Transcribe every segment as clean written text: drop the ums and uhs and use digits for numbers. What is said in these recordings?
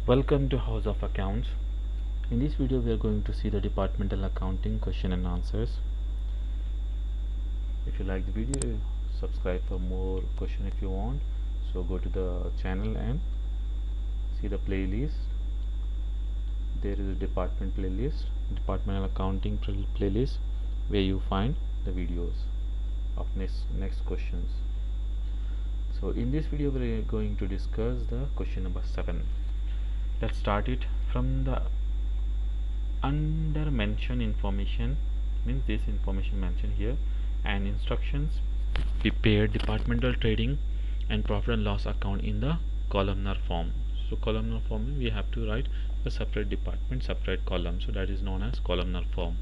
Welcome to House of Accounts. In this video we are going to see the Departmental Accounting question and answers. If you like the video, subscribe for more question if you want. So go to the channel and see the playlist. There is a department playlist, Departmental Accounting playlist, where you find the videos of next questions. So in this video we are going to discuss the question number 7. Let's start it from the under mentioned information, means this information mentioned here, and instructions. Prepare departmental trading and profit and loss account in the columnar form. So columnar form, we have to write a separate department, separate column, so that is known as columnar form.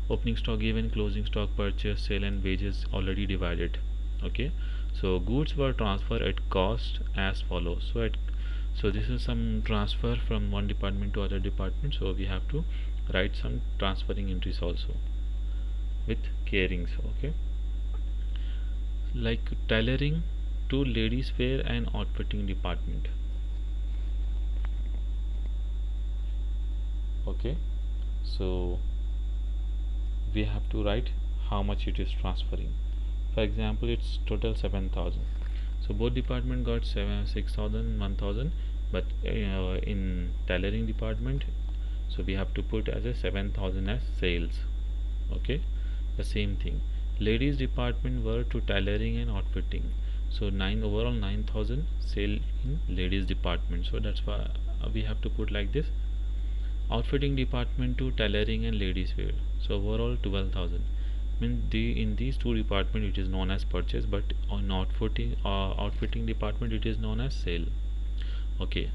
Opening stock given, closing stock, purchase, sale and wages already divided. Okay, so goods were transferred at cost as follows. So this is some transfer from one department to other department, so we have to write some transferring entries also with carings. Okay, like tailoring to ladies wear and outfitting department. Okay, so we have to write how much it is transferring. For example, it's total 7,000. So both department got 6,000, 1,000, but in tailoring department, so we have to put as a 7,000 as sales. Okay, the same thing. Ladies department were to tailoring and outfitting, so overall 9,000 sale in ladies department. So that's why we have to put like this. Outfitting department to tailoring and ladies wear, so overall 12,000. In these two departments it is known as purchase, but on outfitting department it is known as sale. Okay,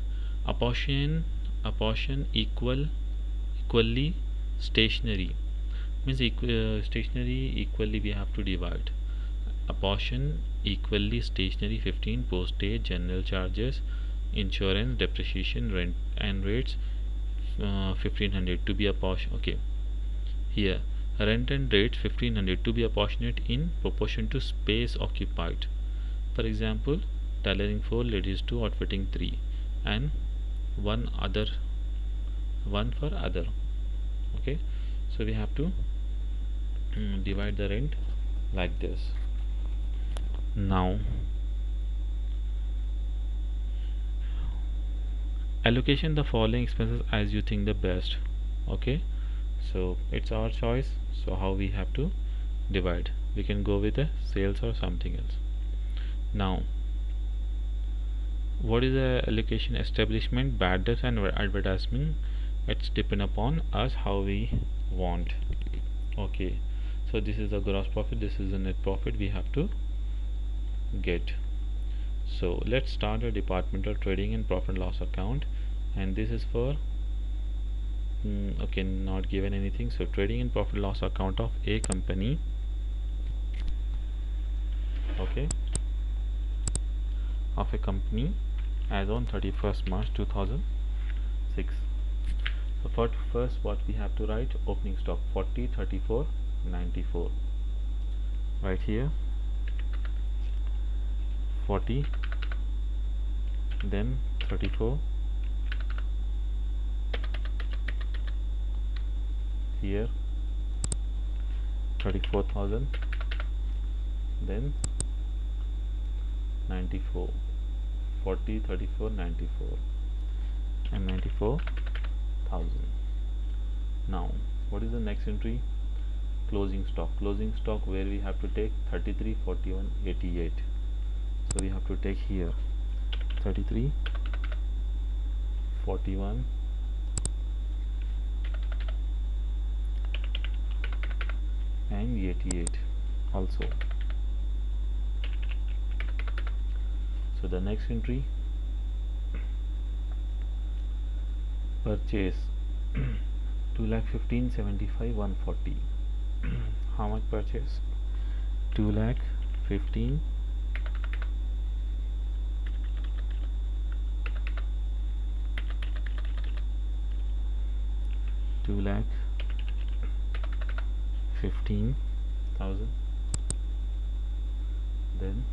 apportion equally stationery, means stationery equally we have to divide. Apportion equally stationery 15, postage, general charges, insurance, depreciation, rent and rates 1500 to be apportioned. Okay, here rent and rates 1500 to be apportionate in proportion to space occupied. For example, tailoring 4, ladies 2, outfitting 3, and one for other. Okay, so we have to divide the rent like this. Now allocation the following expenses as you think the best. Okay, so it's our choice. So how we have to divide, we can go with the sales or something else. Now what is the allocation? Establishment, bad debts and advertisement, it's depend upon us how we want. Okay, so this is the gross profit, this is the net profit we have to get. So let's start a departmental trading and profit and loss account, and this is for okay, not given anything. So trading and profit loss account of a company. Okay, of a company as on 31st March 2006. So for first what we have to write, opening stock 40, 34, 94. Right here 40, then 34, here 34,000, then 94, 40, 34, 94 and 94,000. Now what is the next entry? Closing stock where we have to take 33, 41, 88. So we have to take here 33, 41, and 88 also. So the next entry, purchase 2,15,75, 140. How much purchase? 2,15,. 2,15,000, then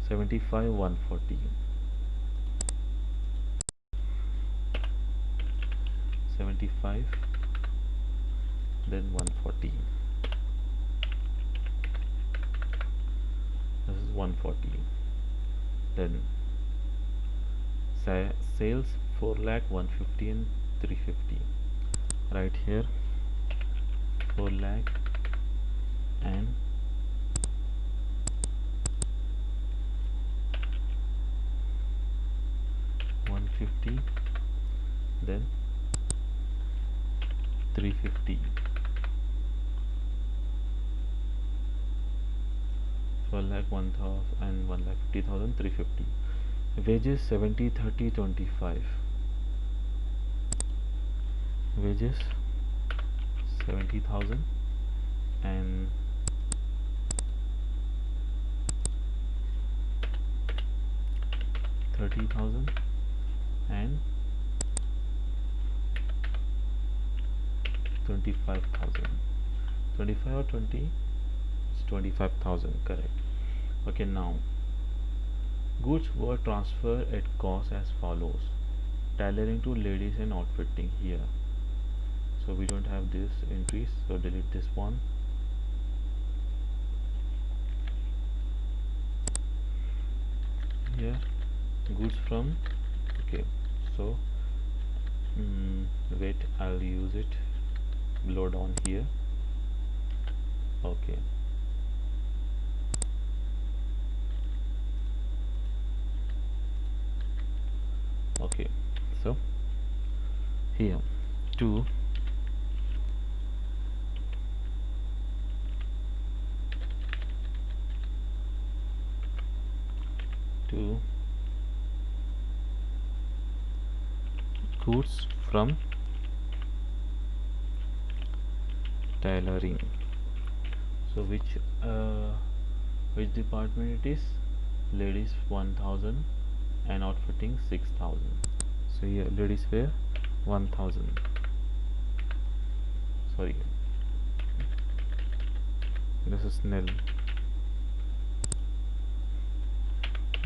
75, 140. 125, then 140. This is 140. Then sales 4 lakh 150 and 350. Right here 4 lakh and 150, then 350. 4 lakh 1,000 and 1 lakh 50,000, 350. Wages 70 30 25. Wages 70,000 and 30,000 and 25,000. 25 or 20? It's 25,000, correct. Okay, now goods were transferred at cost as follows: tailoring to ladies and outfitting here. So we don't have this entries, so delete this one. Here goods from, okay, so wait, I'll use it, load on here. Okay, okay, so here to goods from tailoring. So which department it is? Ladies 1,000 and outfitting 6,000. So here ladies wear 1,000. Sorry, this is nil.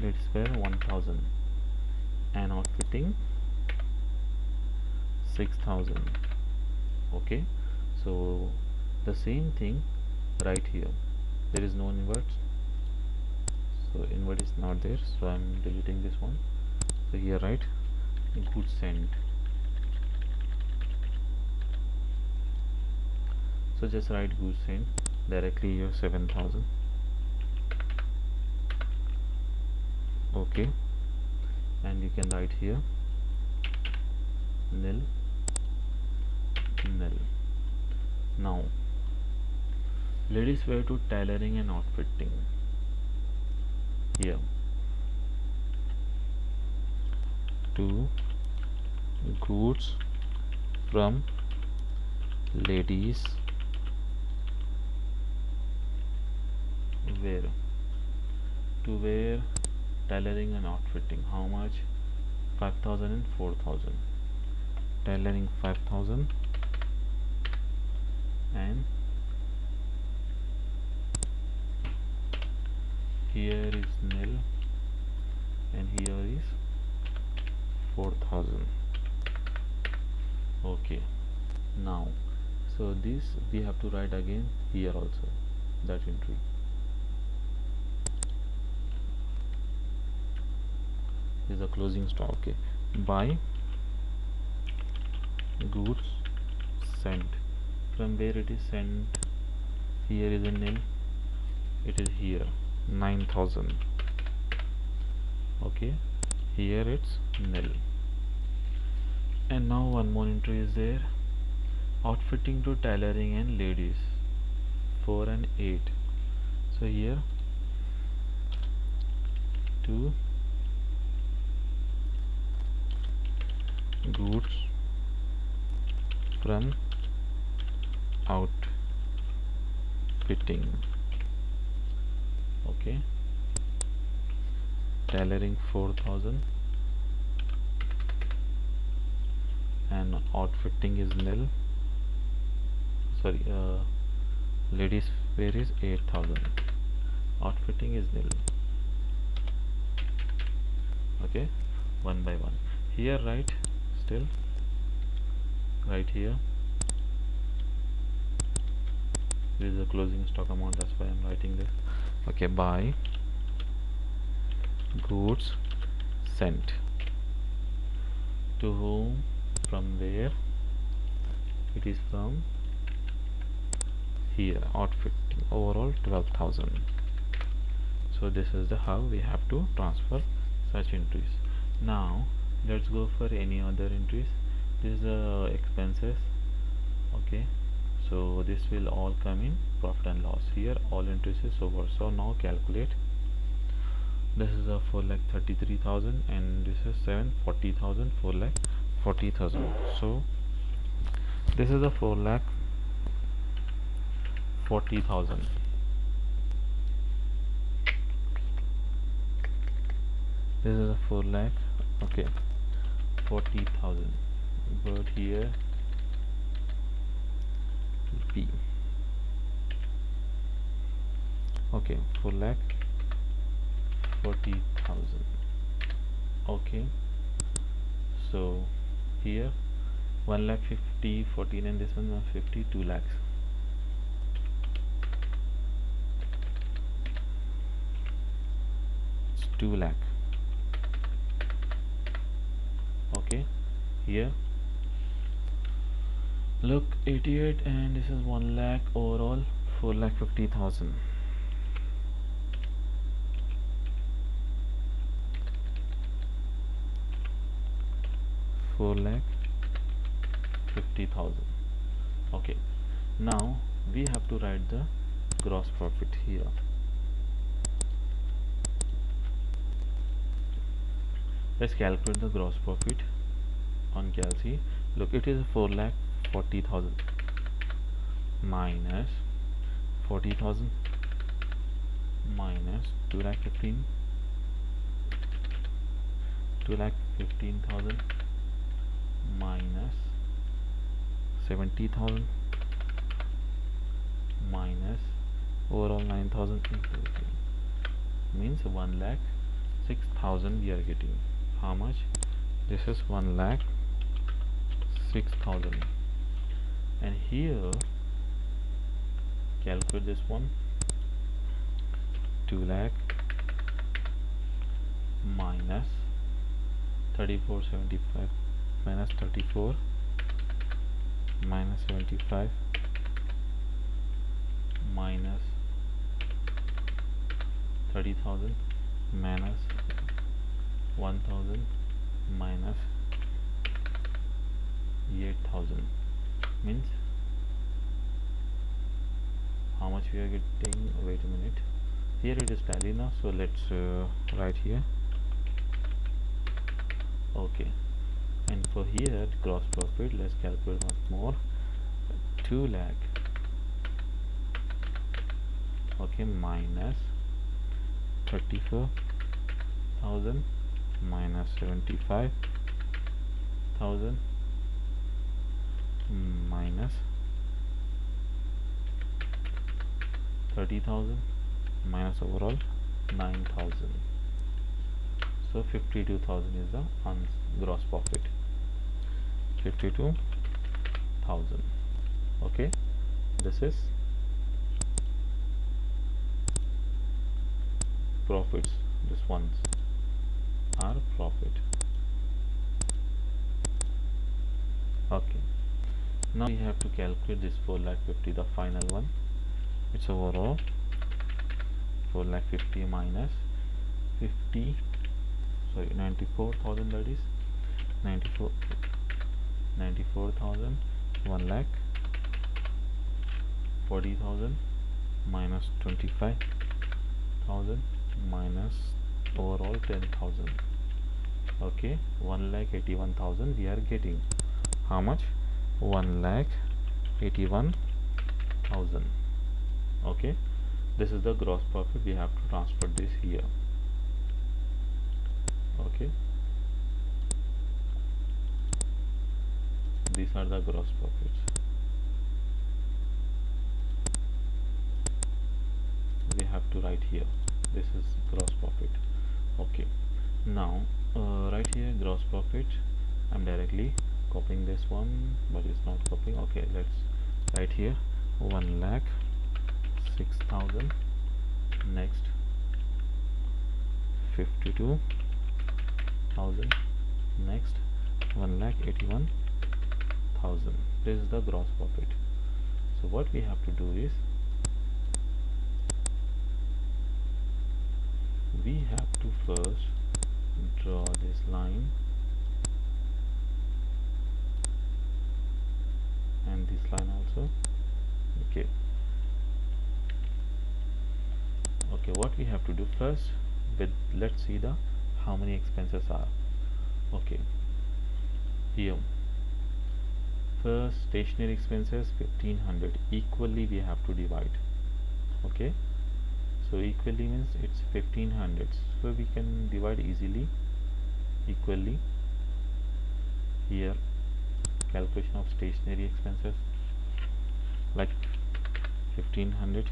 Ladies wear 1,000 and outfitting 6,000. Okay, so the same thing right here. There is no invert, so invert is not there, so I'm deleting this one. So here write goods sent. So just write goods sent directly here 7,000. Okay, and you can write here nil nil. Now ladies wear to tailoring and outfitting. Here to goods from ladies wear, to wear tailoring and outfitting. How much? 5,000 and 4,000. Tailoring 5,000 and here is nil and here is 4,000. Okay, now so this we have to write again here also, that entry. This is a closing stock. Okay, buy goods sent. From where it is sent? Here is a nil, it is here 9,000. Okay, here it's nil. And now one more entry is there, outfitting to tailoring and ladies 4 and 8. So here to goods from outfitting. Okay, tailoring 4,000 and outfitting is nil. Sorry, ladies wear is 8,000, outfitting is nil. Okay, one by one. Here write still right here. This is the closing stock amount, that's why I'm writing this. Okay, buy goods sent to whom, from where, it is from here, outfitting, overall 12,000. so this is the how we have to transfer such entries. Now let's go for any other entries. This is the expenses. Okay, so this will all come in profit and loss. Here all entries is over. So now calculate. This is a 4,33,000 and this is 740,000, 4,40,000. So this is a 4,40,000. This is a 4 lakh, okay, 40,000. But here P, okay, 4,40,000. Okay, so here 1,50,000, 14, and this one 150, 2 lakhs. It's 2 lakh. Okay, here look 88, and this is 1 lakh overall, 4,50,000. $4,50,000. Okay, now we have to write the gross profit here. Let's calculate the gross profit on Calc. Look, it is 4,40,000 minus 40,000 minus 2,15,000 minus 70,000 minus overall 9,000, means 1,06,000 we are getting. How much? This is 1,06,000. And here calculate this one. 2 lakh minus 3475 minus 34 minus 75 minus 30,000 minus 1,000 minus 8,000, means how much we are getting. Wait a minute, here it is tally now, so let's write here. Okay, and for here gross profit, let's calculate once more. 2 lakh, okay, minus 34,000 minus 75,000 minus 30,000 minus overall 9,000. So 52,000 is the gross profit. 52,000. Okay, this is profits. This ones are profit. Okay, now we have to calculate this 4,50,000, the final one. It's overall 4,50,000 minus 94,000, that is 94,000, 1,40,000 minus 25,000 minus overall 10,000. Okay, 1,81,000 we are getting. How much? 1,81,000. Okay, this is the gross profit. We have to transfer this here. Okay, these are the gross profits. We have to write here. This is gross profit. Okay, now right here gross profit, I'm directly copying this one, but it's not copying. Okay, let's write here 1,06,000. Next 52,000. Next 1,81,000. This is the gross profit. So what we have to do is we have to first draw this line and this line also. Okay, what we have to do first, with let's see the how many expenses are. Okay, here first stationery expenses 1500, equally we have to divide. Okay, so equally means it's 1500, so we can divide easily equally. Here calculation of stationery expenses like 1500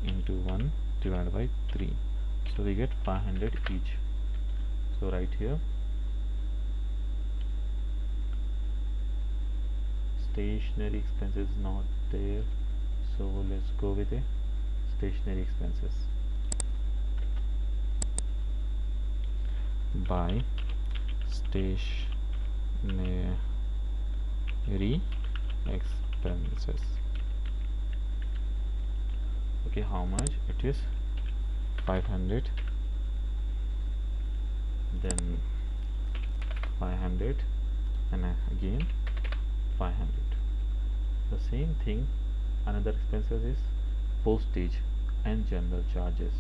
into 1 divided by 3, so we get 500 each. So right here stationery expenses not there, so let's go with a stationery expenses by stationery expenses. Okay, how much it is? 500, then 500, and again 500. The same thing, another expenses is postage and general charges.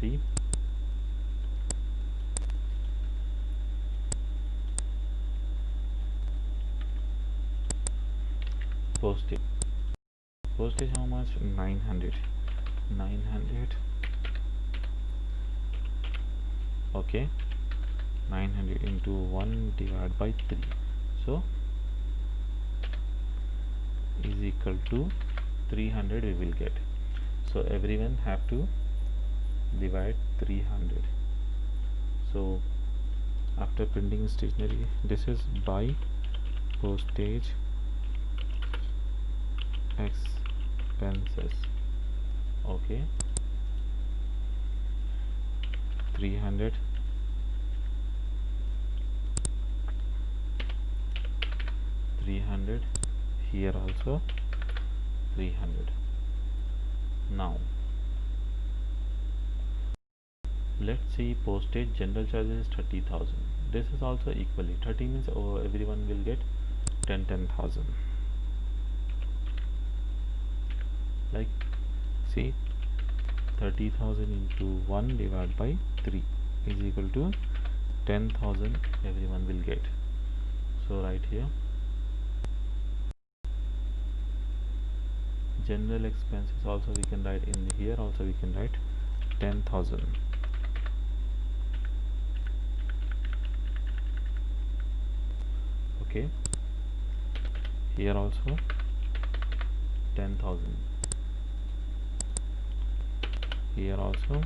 See, postage how much? 900. Okay, 900 into 1 divided by 3, so is equal to 300 we will get. So everyone have to divide 300. So after printing stationery, this is by postage expenses. Okay, 300 here also 300. Now let's see postage general charges is 30,000. This is also equally 30 means everyone will get 10,000. Like see, 30,000 into 1 divided by 3 is equal to 10,000 everyone will get. So right here general expenses also we can write, in here also we can write 10,000. Okay, here also 10,000, here also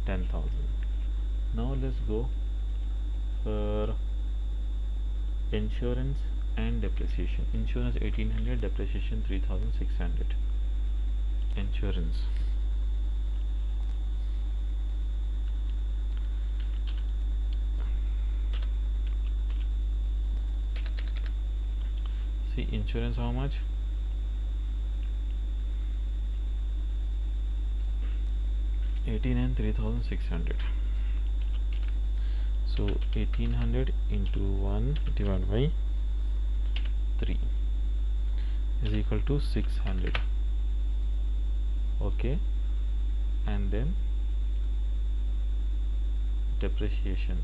10,000. Now let's go for insurance and depreciation. Insurance 1800, depreciation 3600. Insurance, see insurance how much? 18 and 3600. So 1800 into 1 divided by 3 is equal to 600. Okay, and then depreciation,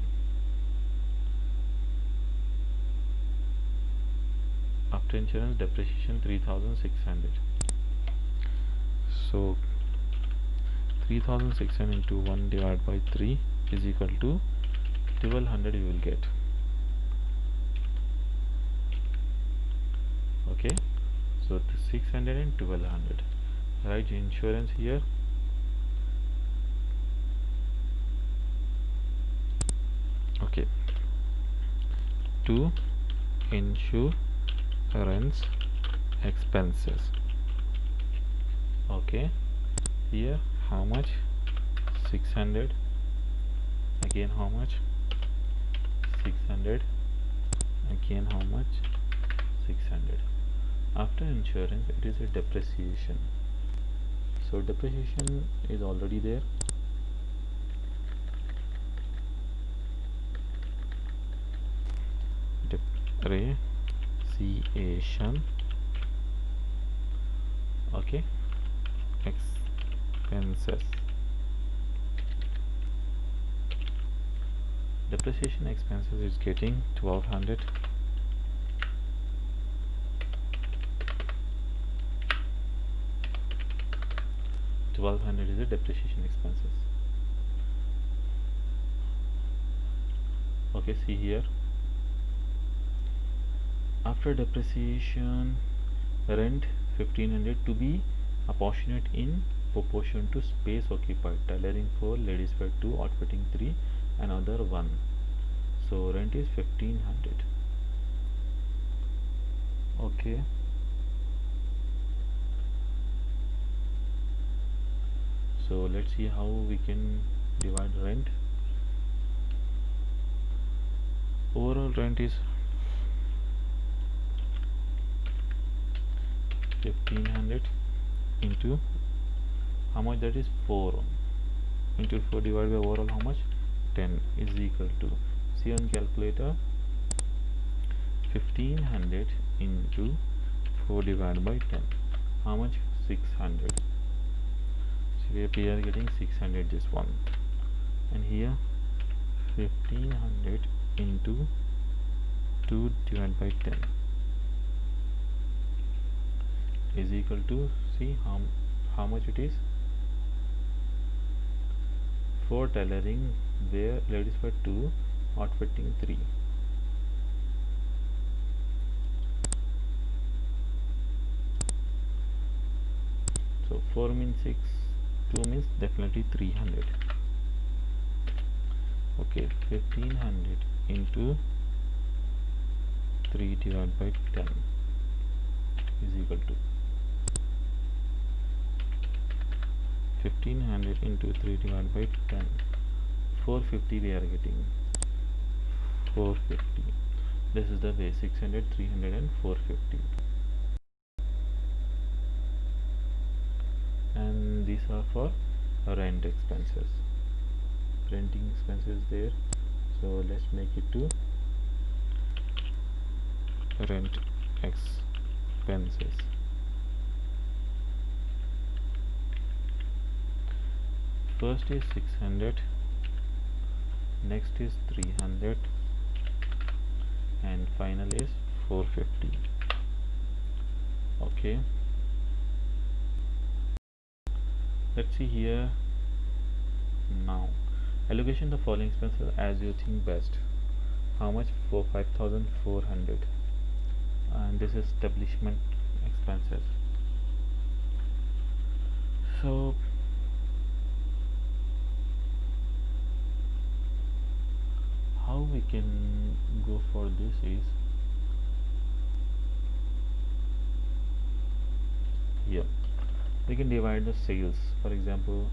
after insurance depreciation 3600. So 3600 into 1 divided by 3 is equal to 1200 you will get. Okay, So 600 and 1200. Right, insurance here. Okay, to insurance expenses. Okay, here how much? 600. Again how much? 600. Again how much? 600. After insurance, it is a depreciation. So depreciation is already there. Depreciation. Okay, expenses. Depreciation expenses is getting 1200. 1200 is the depreciation expenses. Okay, see here. After depreciation, rent 1500 to be apportionate in proportion to space occupied. Tailoring 4, ladies wear 2, outfitting 3, and other 1. So rent is 1500. Okay. So let's see how we can divide rent. Overall rent is 1500 into how much, that is 4 into 4 divided by overall how much, 10, is equal to, see on calculator, 1500 into 4 divided by 10, how much, 600. So we are getting 600 this one, and here 1500 into 2 divided by 10 is equal to, see how much it is. For tailoring, where ladies wear 2, outfitting 3. So 4 means 6, 2 means definitely 300. Okay, 1500 into 3 divided by 10 is equal to 1500 into 3 divided by 10, 450 we are getting, 450. This is the way, 600, 300 and 450. And these are for rent expenses. Renting expenses there, so let's make it to rent expenses. First is 600, next is 300, and final is 450. Okay, let's see here. Now allocation the following expenses as you think best. How much? For 5400, and this is establishment expenses. So how we can go for this is, here we can divide the sales. For example,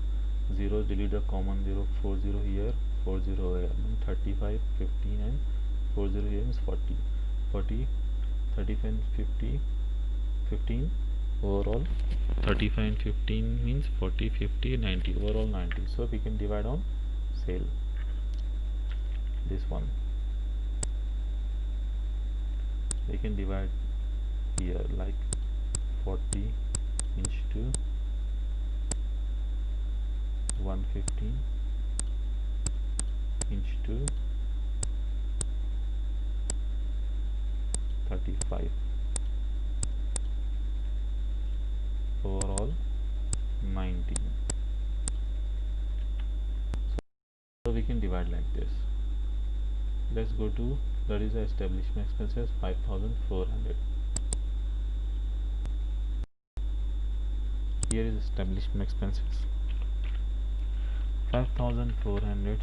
0 delete the common 0, 40 here, 40 here, 35, 15 and 40 here is 40, 40, 35 and 50, 15, overall 35 and 15 means 40, 50, 90, overall 90. So we can divide on sale, this one we can divide here like 40 inch to 115 inch to 35, overall 19. So we can divide like this. Let's go to, that is the establishment expenses, 5400. Here is establishment expenses. 5400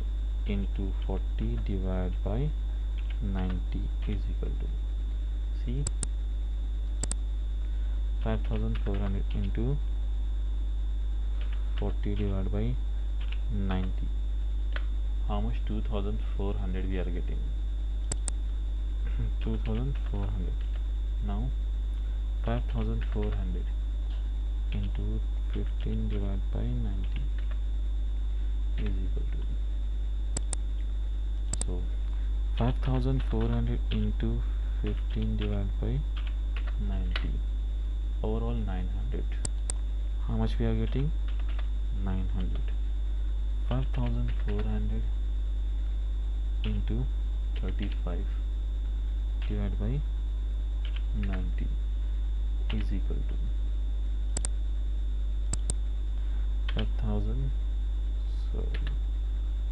into 40 divided by 90 is equal to, see, 5400 into 40 divided by 90. How much? 2400 we are getting. 2400. Now 5400 into 15 divided by 90 is equal to, so 5400 into 15 divided by 90, overall 900. How much we are getting? 900. 5400 into 35 divided by 90 is equal to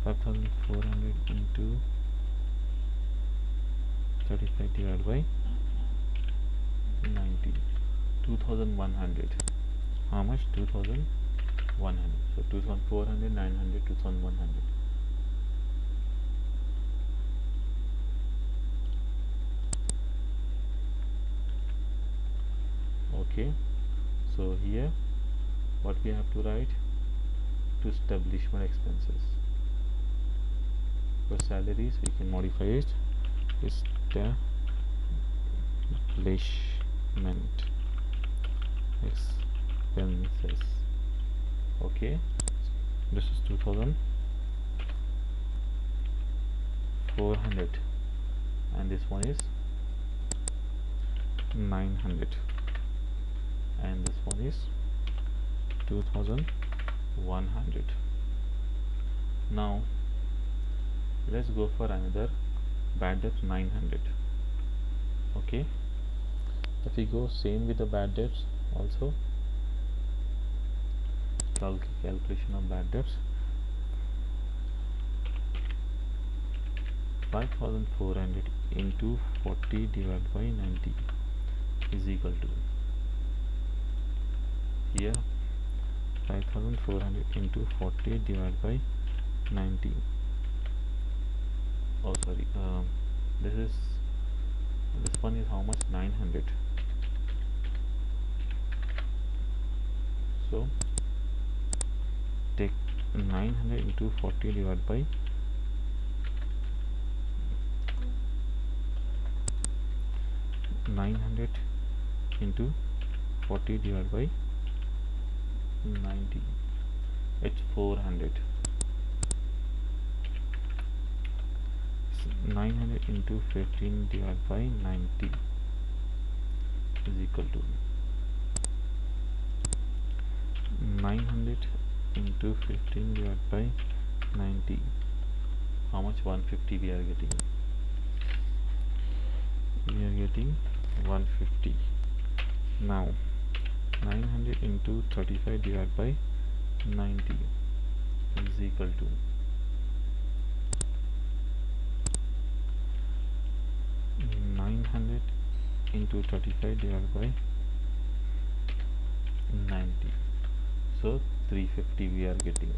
5400 into 35 divided by 90, 2100. How much? 2100. So 2400, 900, 2100. Okay, so here what we have to write? To establishment expenses. For salaries we can modify it. Establishment expenses. Okay, this is 2400 and this one is 900 and this one is 2100. Now let's go for another bad debt, 900. Okay, if we go same with the bad debts also, calculation of bad debts, 5400 into 40 divided by 90 is equal to, here 5400 into 40 divided by 90. Oh sorry, this one is how much? 900. So take 900 into 40 divided by 900 into 40 divided by 90. It's 400. 900 into 15 divided by 90 is equal to 900 into 15 divided by 90. How much? 150 we are getting. We are getting 150. Now 900 into 35 divided by 90 is equal to 900 into 35 divided by 90. So 350 we are getting.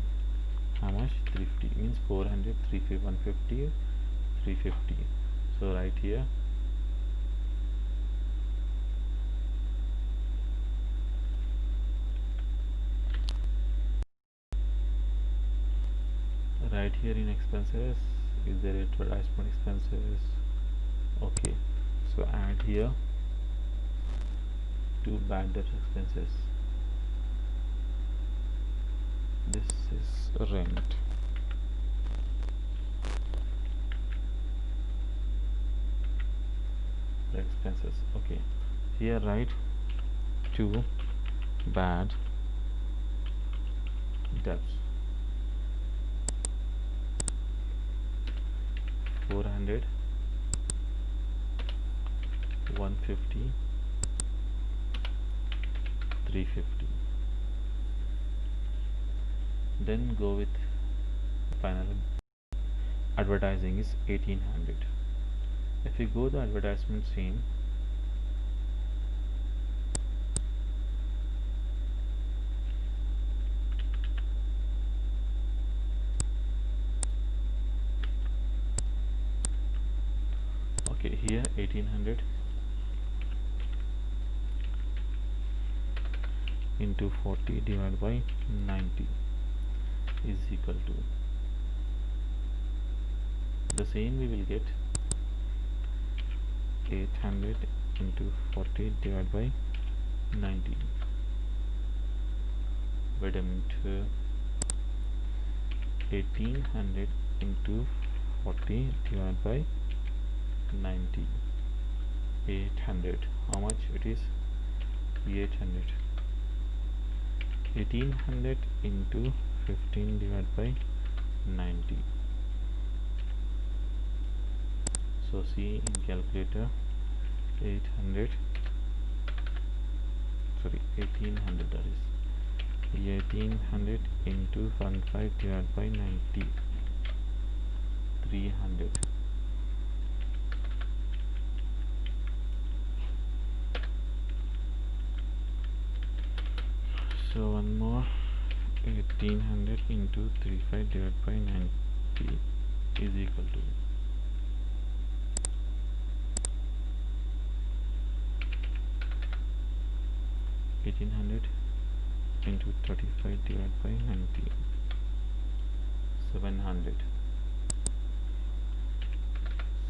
How much? 350 means 400, 350, 150, 350. So right here in expenses, is there advertisement expenses? Okay, so add here two bad debt expenses. This is rent. Expenses. Okay, here write two bad debts. 400, 150, 350. Then go with final advertising is 1800. If we go the advertisement same, Okay, here 1800 into 40 divided by 90 is equal to, the same we will get 800 into 40 divided by 90. Wait a minute, 1800 into 40 divided by 90. 800, how much it is? 800. 1800 into 15 divided by 90. So see in calculator, 800, sorry, 1800, that is 1800 into 15 divided by 90, 300. So one more, 1800 into 35 divided by 90 is equal to 1800 into 35 divided by 90, 700.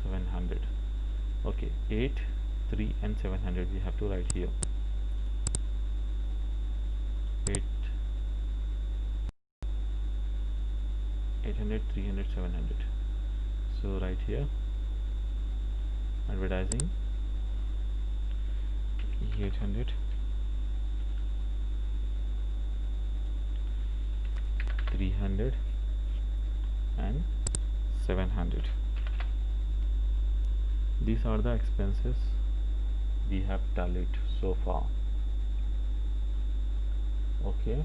700. Okay, 8, 3 and 700 we have to write here. 8, 800, 300, 700. So right here, advertising 800, 300 and 700. These are the expenses we have tallied so far. Okay.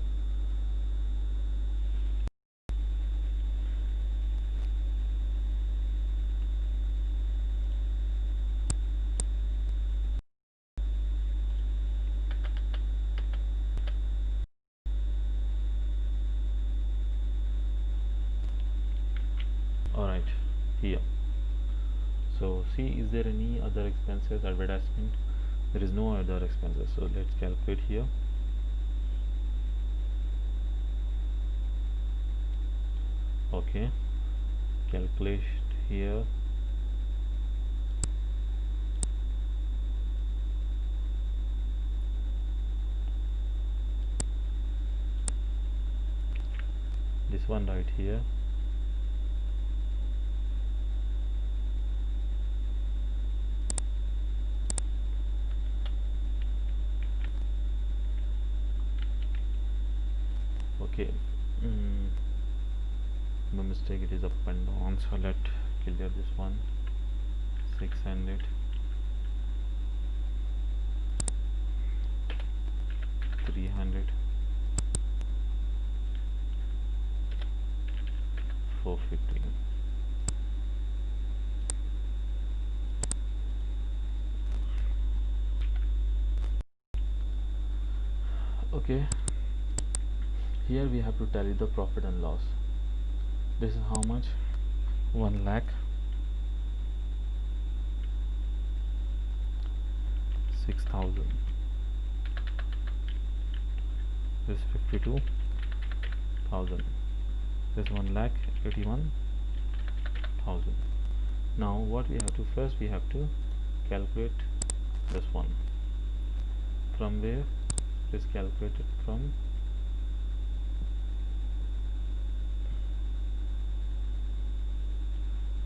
Alright, here. So see, is there any other expenses? Advertisement, there is no other expenses, so let's calculate here. Okay, calculate here. This one right here. Okay, by mistake it is up and down, so let clear this one. 600, 300, 450. Okay, here we have to tally the profit and loss. This is how much? 1 lakh 6,000. This is 52,000. This 1 lakh 81,000. Now what we have to, first we have to calculate this one. From where? It is calculated from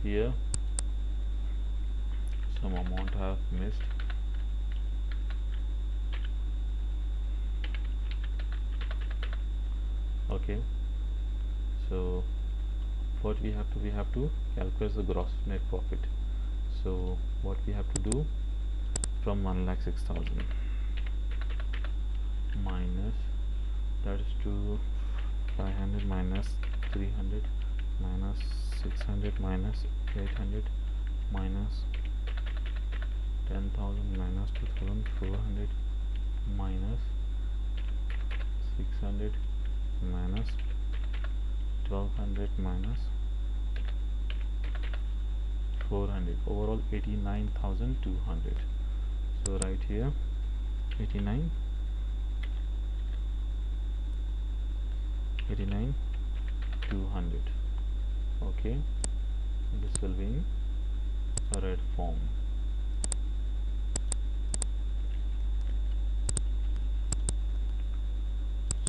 here. Some amount I have missed. Okay, so what we have to calculate the gross net profit. So what we have to do, from 1,06,000 minus, that is to 500 minus 300 minus 600 minus 800 minus 10,000 minus 2,400 minus 600 minus 1,200 minus 400, overall 89,200. So right here 89 200. Okay, this will be in red form.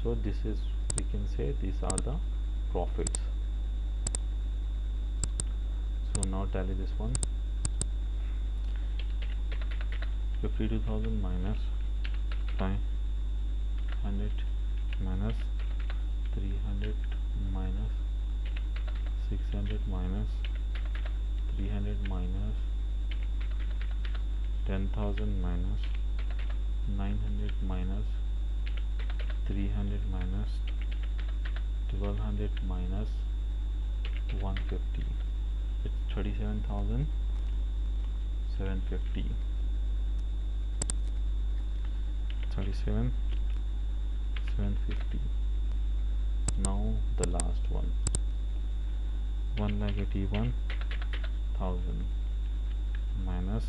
So this is, we can say these are the profits. So now tally this one. 52,000 minus 500 minus 300 minus 600 minus 300 minus 10,000 minus 900 minus 300 minus 1200 minus 150. It's 37,750. 37,750. Now the last one, 1,81,000 minus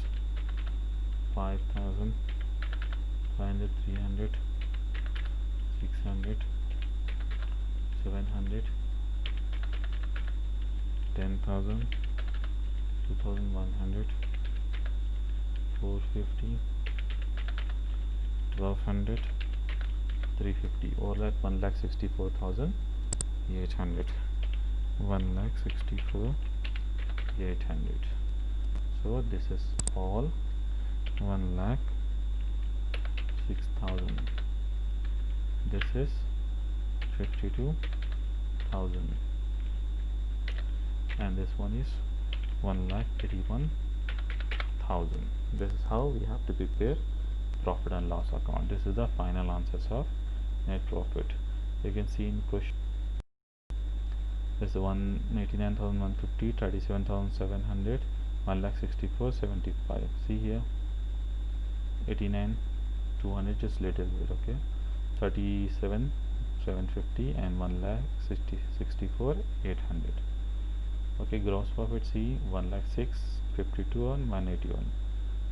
5,000, 500, 300, 600, 700, 10,000, 2,100, 450, 1,200, 350, or like 1,64,800. 1,64,800. So this is all 1,06,000. This is 52,000, and this one is 1,81,000. This is how we have to prepare profit and loss account. This is the final answers of net profit. You can see in question this is 189,150, 37,700, 1,64,75. See here 89,200, just little bit. Okay, 37,750 and 1,64,800. Okay, gross profit, see 1,06,52 and 181.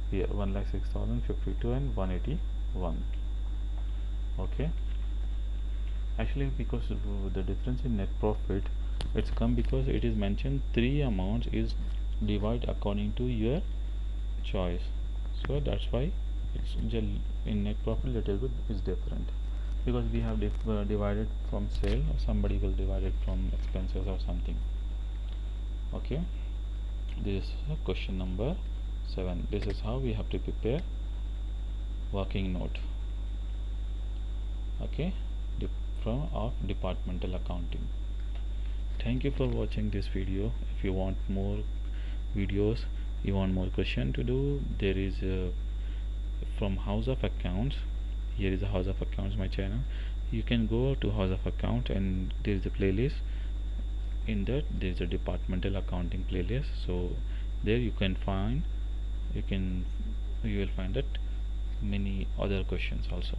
Here 1,06,052 and 181. Okay, actually because the difference in net profit, it's come because it is mentioned three amounts is divided according to your choice. So that's why it's in net profit little bit is different, because we have divided from sale, or somebody will divide it from expenses or something. Okay, this is question number 7. This is how we have to prepare working note. Okay, from of departmental accounting. Thank you for watching this video. If you want more videos, you want more question to do, there is from House of Accounts. Here is the House of Accounts, my channel. You can go to House of Account, and there is a playlist. In that there is a departmental accounting playlist, so there you can find, you will find that many other questions also.